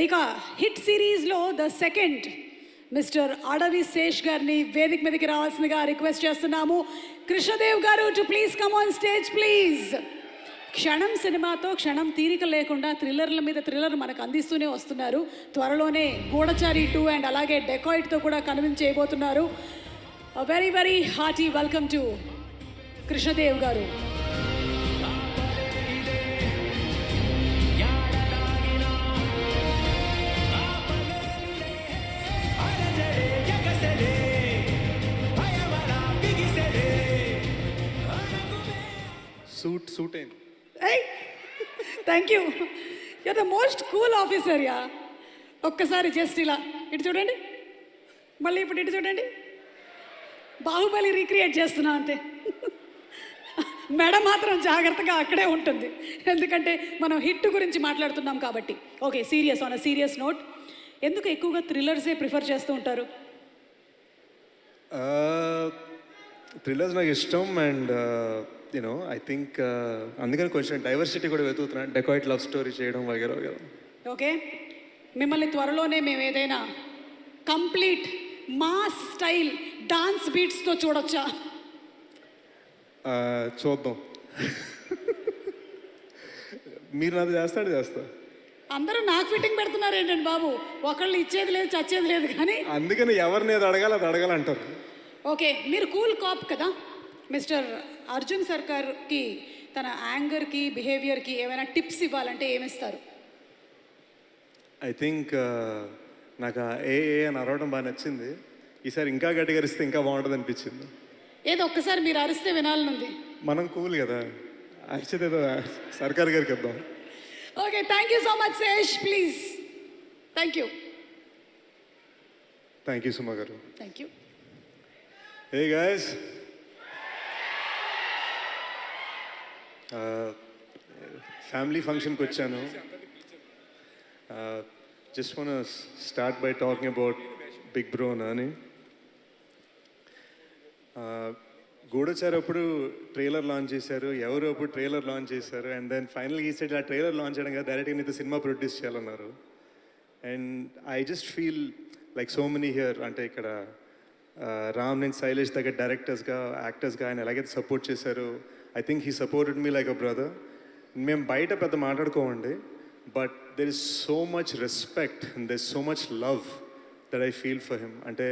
ఇక హిట్ సిరీస్లో the second mister అడవి శేష్ గారిని వేదిక మీదకి రావాల్సిందిగా రిక్వెస్ట్ చేస్తున్నాము. కృష్ణదేవ్ గారు to please come on stage please. క్షణం సినిమాతో క్షణం తీరిక లేకుండా థ్రిల్లర్ల మీద థ్రిల్లర్ మనకు అందిస్తూనే వస్తున్నారు. త్వరలోనే గూఢచారి 2 అండ్ అలాగే డెకాయిట్తో కూడా కన్విన్స్ చేయబోతున్నారు. Very very hearty welcome to Krishnadev గారు. సూట్ అయింది. Thank you. You're the most cool officer యా. ఒక్కసారి జస్ట్ ఇలా ఇటు చూడండి, మళ్ళీ ఇప్పుడు ఇటు చూడండి. బాహుబలి రీక్రియేట్ చేస్తున్నా అంతే. మెడ మాత్రం జాగ్రత్తగా అక్కడే ఉంటుంది, ఎందుకంటే మనం హిట్ గురించి మాట్లాడుతున్నాం కాబట్టి. Okay, serious on a serious note, ఎందుకు ఎక్కువగా థ్రిల్లర్సే ప్రిఫర్ చేస్తూ ఉంటారు? థ్రిల్లర్స్ నాకు ఇష్టం అండ్ యూనో ఐ థింక్ అందుకని కొంచెం డైవర్సిటీ కూడా వెతుకుతున్నాను. డెకాయిట్ లవ్ స్టోరీ చేయడం వగేరా వగేరా. ఓకే, మిమ్మల్ని త్వరలోనే మేము ఏదైనా కంప్లీట్ మాస్ స్టైల్ డాన్స్ బీట్స్తో చూడొచ్చా? చూద్దాం. మీరు నాది చేస్తా. అందరూ నాకు ఫిట్టింగ్ పెడుతున్నారు ఏంటండి బాబు, ఒకళ్ళు ఇచ్చేది లేదు చచ్చేది లేదు కానీ. అందుకని ఎవరిని అది అడగాలంటారు. ఓకే, మీరు కూల్ కాప్ కదా. మిస్టర్ అర్జున్ సర్కార్కి తన యాంగర్కి బిహేవియర్కి ఏమైనా టిప్స్ ఇవ్వాలంటే ఏమిస్తారు? ఐ థింక్ నాకు ఏ అని అరవడం బాగా నచ్చింది. ఈసారి ఇంకా గట్టిగా అరిస్తే ఇంకా బాగుంటుంది అనిపించింది. ఏదో ఒక్కసారి మీరు అరిస్తే వినాలనుంది. మనం కూల్ కదా, అరిచేది ఏదో సర్కార్ గారికి ఇద్దాం. Okay, thank you so much Sesh, please. Thank you Suma గారు. Thank you. Hey guys, family ఫంక్షన్కి వచ్చాను. Just wanna start by talking about big bro అని. గూఢచారి అప్పుడు ట్రైలర్ లాంచ్ చేశారు, ఎవరు అప్పుడు ట్రైలర్ లాంచ్ చేశారు, అండ్ దెన్ ఫైనల్గా ఈ సైడ్ ఆ ట్రైలర్ లాంచ్ చేయడం కదా డైరెక్ట్గా నీతో సినిమా ప్రొడ్యూస్ చేయాలన్నారు. And I just feel like so many here, అంటే ఇక్కడ రామ్ అండ్ శైలేష్ దగ్గర డైరెక్టర్స్గా యాక్టర్స్గా ఆయన ఎలాగైతే సపోర్ట్ చేశారు, I think he supported me like a brother. మేము బయట పెద్ద మాట్లాడుకోమండి, but there is so much respect and there is so much love that I feel for him. అంటే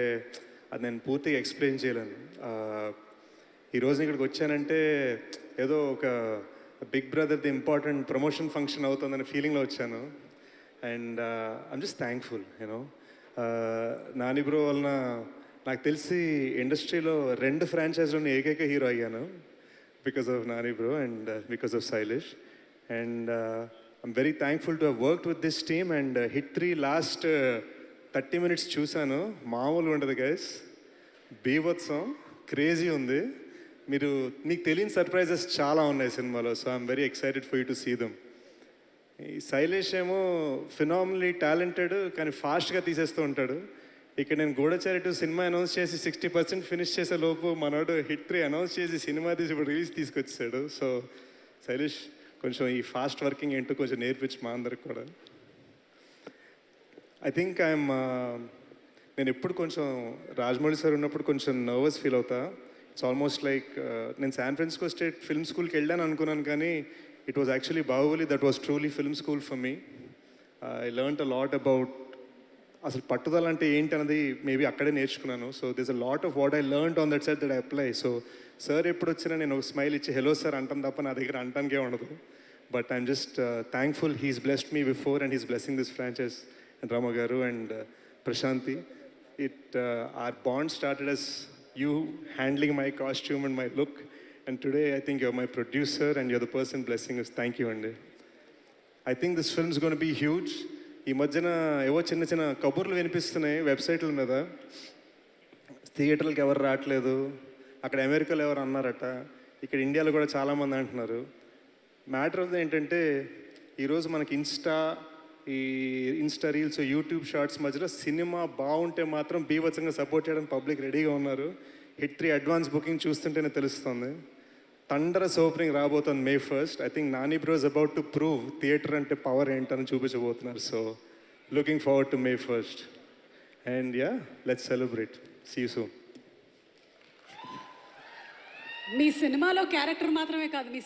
అది నేను పూర్తిగా ఎక్స్ప్లెయిన్ చేయలేను. ఈరోజు ఇక్కడికి వచ్చానంటే ఏదో ఒక బిగ్ బ్రదర్ది ఇంపార్టెంట్ ప్రమోషన్ ఫంక్షన్ అవుతుందనే ఫీలింగ్లో వచ్చాను. And I'm just thankful. You know Nani bro వలన నాకు తెలిసి ఇండస్ట్రీలో 2 ఫ్రాంచైజ్లోని ఏకైక హీరో అయ్యాను, because of Nani bro and because of Shailesh. And I'm very thankful to have worked with this team. And hit 3 last 30 minutes చూశాను, మామూలు ఉండదు గైస్, బీభత్సం, క్రేజీ ఉంది. మీకు తెలియని సర్ప్రైజెస్ చాలా ఉన్నాయి సినిమాలో. So I'm very excited for you to see them. ఈ శైలేష్ ఏమో ఫినామినలీ టాలెంటెడ్, కానీ ఫాస్ట్గా తీసేస్తూ ఉంటాడు. ఇక్కడ నేను గూఢచారి 2 సినిమా అనౌన్స్ చేసి 60% ఫినిష్ చేసే లోపు మనోడు హిట్ 3 అనౌన్స్ చేసి సినిమా తీసి ఇప్పుడు రిలీజ్ తీసుకొచ్చాడు. సో శైలేష్ కొంచెం ఈ ఫాస్ట్ వర్కింగ్ ఏంటో కొంచెం నేర్పించి మా అందరికి కూడా. ఐ థింక్ నేను ఎప్పుడు కొంచెం రాజమౌళి సార్ ఉన్నప్పుడు కొంచెం నర్వస్ ఫీల్ అవుతా. ఇట్స్ ఆల్మోస్ట్ లైక్ నేను శాన్ ఫ్రాన్సిస్కో స్టేట్ ఫిల్మ్ స్కూల్కి వెళ్ళాను అనుకున్నాను, కానీ it was actually Baahubali that was truly film school for me. I learned a lot about అసలు పట్టుదల అంటే ఏంటి అన్నది మేబీ అక్కడే నేర్చుకున్నాను. So this a lot of what I learned on that side that I apply. So sir ఎప్పుడు వచ్చినా నేను ఒక స్మైల్ ఇచ్చి హలో సార్ అంటాను తప్ప నా దగ్గర అంటానికే ఉండదు. But I'm just thankful he's blessed me before and he's blessing this franchise. And Rama గారు and Prashanti, our bond started as you handling my costume and my look, and today I think you're my producer and you're the person blessing us. Thank you. And I think this film is going to be huge. ఈ మధ్యన ఏవో చిన్న కబుర్లు వినిపిస్తున్నాయి వెబ్సైట్ల మీద, థియేటర్లకు ఎవరు రావట్లేదు, అక్కడ అమెరికాలో ఎవరు అన్నారట, ఇక్కడ ఇండియాలో కూడా చాలామంది అంటున్నారు. మ్యాటర్ ఆఫ్ ఏంటంటే ఈరోజు మనకి ఇన్స్టా రీల్స్, యూట్యూబ్ షార్ట్స్ మధ్యలో సినిమా బాగుంటే మాత్రం బీభత్సంగా సపోర్ట్ చేయడానికి పబ్లిక్ రెడీగా ఉన్నారు. హిట్ 3 అడ్వాన్స్ బుకింగ్ చూస్తుంటేనే తెలుస్తుంది. థండరస్ ఓపెనింగ్ రాబోతుంది May 1st. I think Nani bro is about to prove theatre అంటే పవర్ ఏంటని చూపించబోతున్నారు. So looking forward to May 1st. And yeah, let's celebrate. See you soon. మీ సినిమాలో క్యారెక్టర్ మాత్రమే కాదు, మీ